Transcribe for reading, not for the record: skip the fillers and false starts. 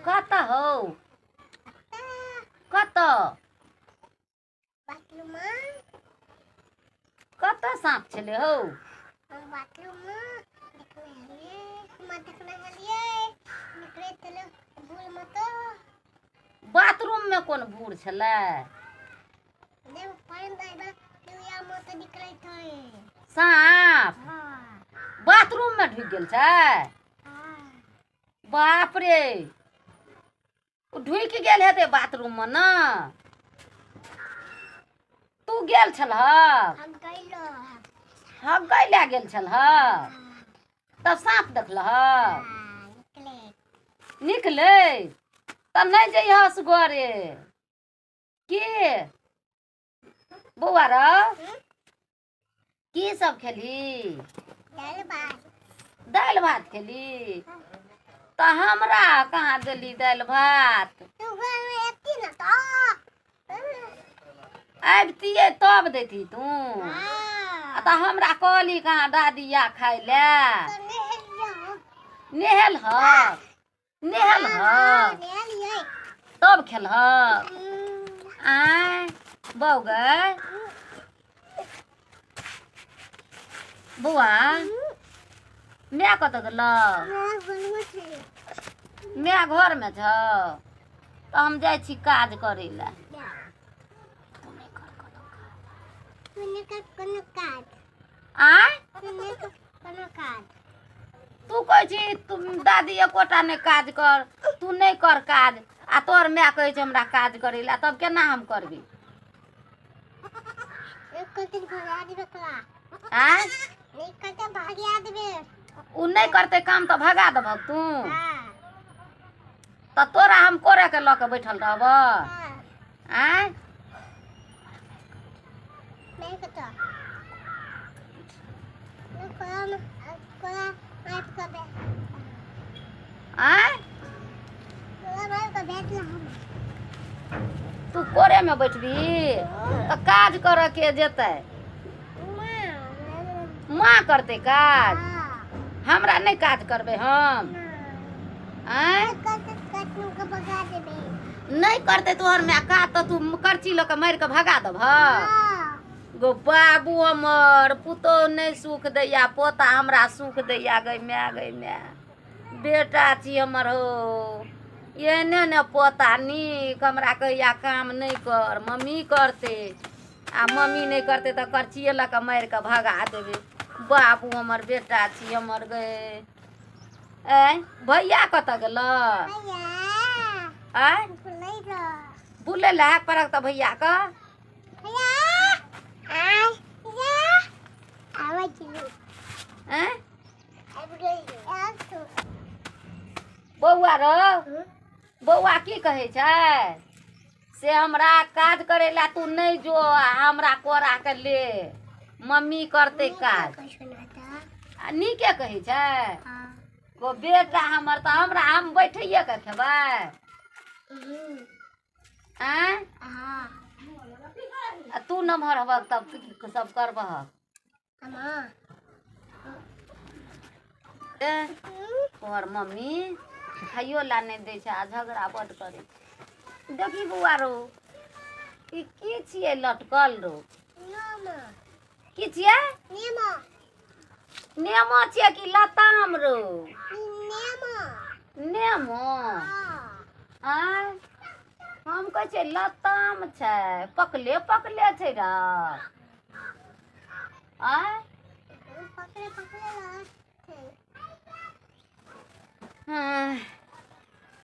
कत हो कत कत साँप छले हो बाथरूम में कौन भूर छले साँप बाथरूम में ढुक गेल छै बाप रे ढुक गेल हेतै बाथरूम में ना तू गेल छलह हगै लए गेल छलह तब साँप देखलह निकले तब नहीं जइह असगरे की बौआ रो की सब खेली दालि भात खेली तो हमरा कहाँ देली दालि भात आबतिये तब देती तू तो हमरा कहली कहाँ दादिया खाय ले नेहल तब खेलह आय बौआ बौआ मैं कत गेल मैं घर में छ तो हम जाय छी काज करे ला आय तू कह छी तुम दादी एकोटा ने काज कर तू नहीं कर काज आ तोर मैं कहे छी हमरा काज करे ला तब केना हम करबी आय उ नहीं करते काम तो भगा देबह तू तो तोरा हम कोरे के ल के बैठल रहब आय आय तू कोरे में बैठबी तो काज कर के जेतै माँ करते काज हमरा नहीं काज करबे हम आय नहीं करते तोहर मैं का तो तू करची ल के मार के भगा देबह गो बाबू हमर पुतो नहीं सुख दैया पोता हमरा सुख दैया गई मैं बेटा छी हमर हो एने ने पोता नीक हमरा कहिया काम नहीं कर मम्मी करते आ मम्मी नहीं करते तो करचिए ल के मार के भगा देबे बाबू हमर बेटा छी हमर गए भैया कत गेल आय बुले ला पड़क तो भैया का बौआ रो बौआ की कहे छै से हमरा काज करे ला तू नहीं जो हमरा कोरा के ले मम्मी करते काज नीके कहे छै वो बेटा हमर तो हमरा हम बैठिए के खेबै तू नमहर हब तब सब करबह तोहर मम्मी खाइयो ला नहीं दै छै आ झगड़ा बड करे देखी बौआ रो ई की छियै लटकल रो की छियै नेमो छियै कि लताम रो नेमो आय हम कहे छै लताम छै पकले छै रा आय